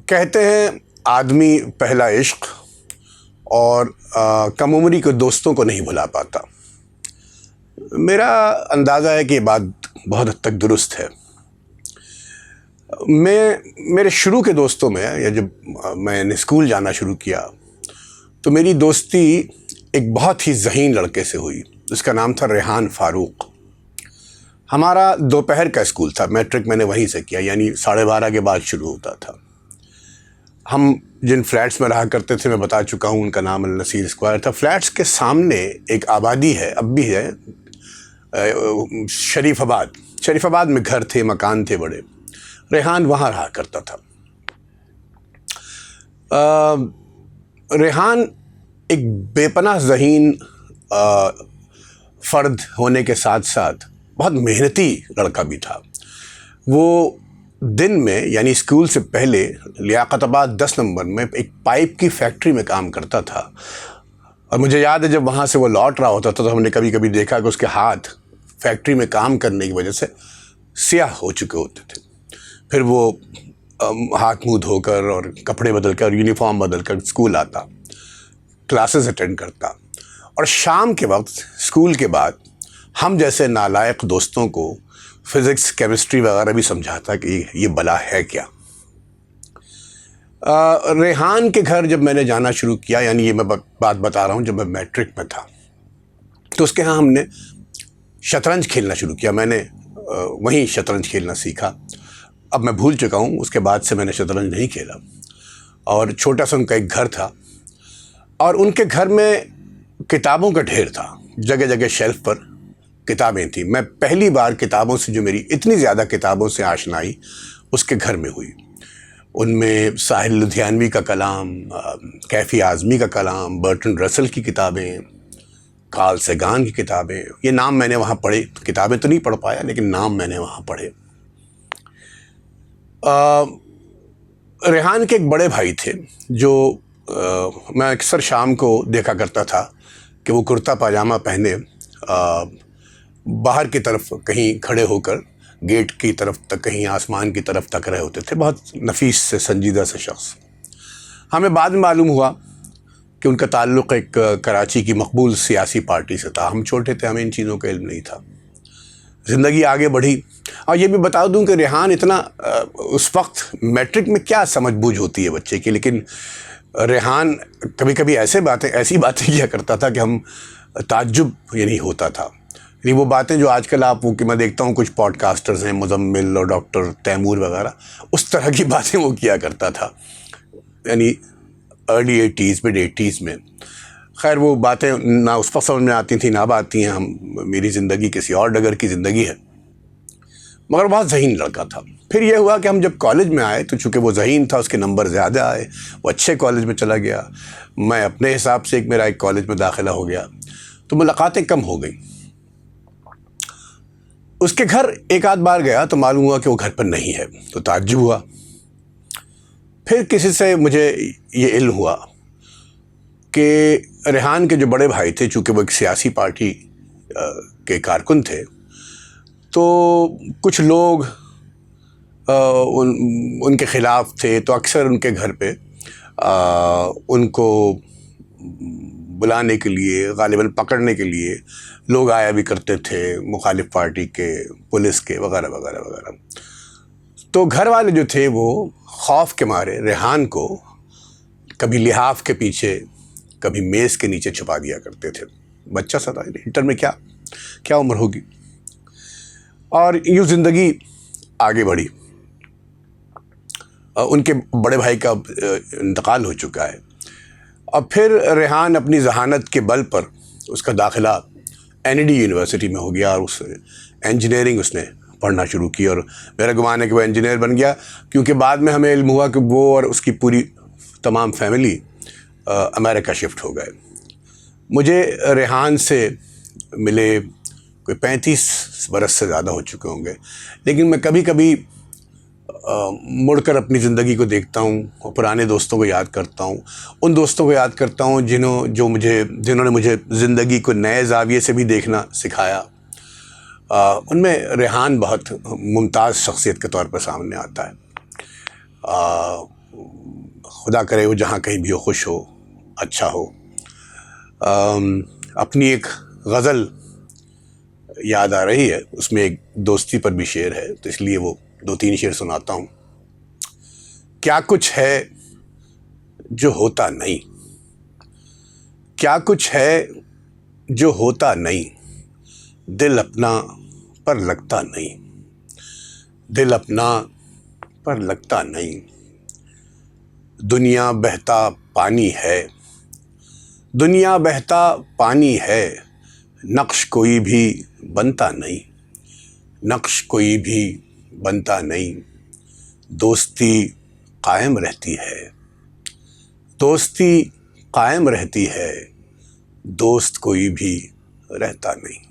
کہتے ہیں آدمی پہلا عشق اور کم عمری کے دوستوں کو نہیں بھلا پاتا. میرا اندازہ ہے کہ یہ بات بہت حد تک درست ہے. میرے شروع کے دوستوں میں یا جب میں نے اسکول جانا شروع کیا تو میری دوستی ایک بہت ہی ذہین لڑکے سے ہوئی جس کا نام تھا ریحان فاروق. ہمارا دوپہر کا اسکول تھا. میٹرک میں نے وہیں سے کیا، یعنی 12:30 کے بعد شروع ہوتا تھا. ہم جن فلیٹس میں رہا کرتے تھے میں بتا چکا ہوں، ان کا نام النصیر اسکوائر تھا. فلیٹس کے سامنے ایک آبادی ہے، اب بھی ہے، شریف آباد میں گھر تھے، مکان تھے بڑے. ریحان وہاں رہا کرتا تھا. ریحان ایک بے پناہ ذہین فرد ہونے کے ساتھ ساتھ بہت محنتی لڑکا بھی تھا. وہ دن میں یعنی اسکول سے پہلے لیاقت آباد 10 نمبر میں ایک پائپ کی فیکٹری میں کام کرتا تھا. اور مجھے یاد ہے جب وہاں سے وہ لوٹ رہا ہوتا تھا تو ہم نے کبھی کبھی دیکھا کہ اس کے ہاتھ فیکٹری میں کام کرنے کی وجہ سے سیاہ ہو چکے ہوتے تھے. پھر وہ ہاتھ منہ دھو کر اور کپڑے بدل کر اور یونیفارم بدل کر اسکول آتا، کلاسز اٹینڈ کرتا، اور شام کے وقت اسکول کے بعد ہم جیسے نالائق دوستوں کو فزکس، کیمسٹری وغیرہ بھی سمجھاتا کہ یہ بلا ہے کیا. ریحان کے گھر جب میں نے جانا شروع کیا، یعنی یہ میں بات بتا رہا ہوں جب میں میٹرک میں تھا، تو اس کے ہاں ہم نے شطرنج کھیلنا شروع کیا. میں نے وہیں شطرنج کھیلنا سیکھا. اب میں بھول چکا ہوں، اس کے بعد سے میں نے شطرنج نہیں کھیلا. اور چھوٹا سا ان کا ایک گھر تھا اور ان کے گھر میں کتابوں کا ڈھیر تھا. جگہ جگہ شیلف پر کتابیں تھیں. میں پہلی بار کتابوں سے جو میری اتنی زیادہ کتابوں سے آشنائی اس کے گھر میں ہوئی. ان میں ساحل لدھیانوی کا کلام، کیفی اعظمی کا کلام، برٹن رسل کی کتابیں، کارل سیگان کی کتابیں. یہ نام میں نے وہاں پڑھے. کتابیں تو نہیں پڑھ پایا لیکن نام میں نے وہاں پڑھے. ریحان کے ایک بڑے بھائی تھے جو میں اکثر شام کو دیکھا کرتا تھا کہ وہ کرتا پاجامہ پہنے باہر کی طرف کہیں کھڑے ہو کر گیٹ کی طرف تک، کہیں آسمان کی طرف تک رہے ہوتے تھے. بہت نفیس سے سنجیدہ سے شخص. ہمیں بعد میں معلوم ہوا کہ ان کا تعلق ایک کراچی کی مقبول سیاسی پارٹی سے تھا. ہم چھوٹے تھے، ہمیں ان چیزوں کا علم نہیں تھا. زندگی آگے بڑھی. اور یہ بھی بتا دوں کہ ریحان اتنا اس وقت میٹرک میں کیا سمجھ بوجھ ہوتی ہے بچے کی، لیکن ریحان کبھی کبھی ایسی باتیں کیا کرتا تھا کہ ہم تعجب یعنی ہوتا تھا. یعنی وہ باتیں جو آج کل میں دیکھتا ہوں کچھ پوڈ کاسٹرز ہیں، مزمل اور ڈاکٹر تیمور وغیرہ، اس طرح کی باتیں وہ کیا کرتا تھا، یعنی ارلی 80s مڈ 80s میں. خیر وہ باتیں نہ اس وقت سمجھ میں آتی تھیں نہ اب آتی ہیں. میری زندگی کسی اور ڈگر کی زندگی ہے، مگر بہت ذہین لڑکا تھا. پھر یہ ہوا کہ ہم جب کالج میں آئے تو چونکہ وہ ذہین تھا، اس کے نمبر زیادہ آئے، وہ اچھے کالج میں چلا گیا. میں اپنے حساب سے میرا ایک کالج میں داخلہ ہو گیا، تو ملاقاتیں کم ہو گئیں. اس کے گھر ایک آدھ بار گیا تو معلوم ہوا کہ وہ گھر پر نہیں ہے، تو تعجب ہوا. پھر کسی سے مجھے یہ علم ہوا کہ ریحان کے جو بڑے بھائی تھے، چونکہ وہ ایک سیاسی پارٹی کے کارکن تھے، تو کچھ لوگ ان کے خلاف تھے. تو اکثر ان کے گھر پہ ان کو بلانے کے لیے، غالباً پکڑنے کے لیے لوگ آیا بھی کرتے تھے، مخالف پارٹی کے، پولیس کے وغیرہ وغیرہ وغیرہ. تو گھر والے جو تھے وہ خوف کے مارے ریحان کو کبھی لحاف کے پیچھے، کبھی میز کے نیچے چھپا دیا کرتے تھے. بچہ سا تھا، انٹر میں کیا عمر ہوگی. اور یوں زندگی آگے بڑھی. ان کے بڑے بھائی کا انتقال ہو چکا ہے. اور پھر ریحان اپنی ذہانت کے بل پر اس کا داخلہ NED یونیورسٹی میں ہو گیا اور اس انجینئرنگ اس نے پڑھنا شروع کی. اور میرا گمان ہے کہ وہ انجینئر بن گیا، کیونکہ بعد میں ہمیں علم ہوا کہ وہ اور اس کی پوری تمام فیملی امریکہ شفٹ ہو گئے. مجھے ریحان سے ملے کوئی 35 برس سے زیادہ ہو چکے ہوں گے، لیکن میں کبھی کبھی مڑ کر اپنی زندگی کو دیکھتا ہوں اور پرانے دوستوں کو یاد کرتا ہوں. ان دوستوں کو یاد کرتا ہوں جنہوں نے مجھے زندگی کو نئے زاویے سے بھی دیکھنا سکھایا. ان میں ریحان بہت ممتاز شخصیت کے طور پر سامنے آتا ہے. خدا کرے وہ جہاں کہیں بھی ہو خوش ہو، اچھا ہو۔ اپنی ایک غزل یاد آ رہی ہے، اس میں ایک دوستی پر بھی شعر ہے، تو اس لیے وہ 2-3 شعر سناتا ہوں۔ کیا کچھ ہے جو ہوتا نہیں، کیا کچھ ہے جو ہوتا نہیں، دل اپنا پر لگتا نہیں، دل اپنا پر لگتا نہیں۔ دنیا بہتا پانی ہے، دنیا بہتا پانی ہے، نقش کوئی بھی بنتا نہیں، نقش کوئی بھی بنتا نہیں۔ دوستی قائم رہتی ہے، دوستی قائم رہتی ہے، دوست کوئی بھی رہتا نہیں۔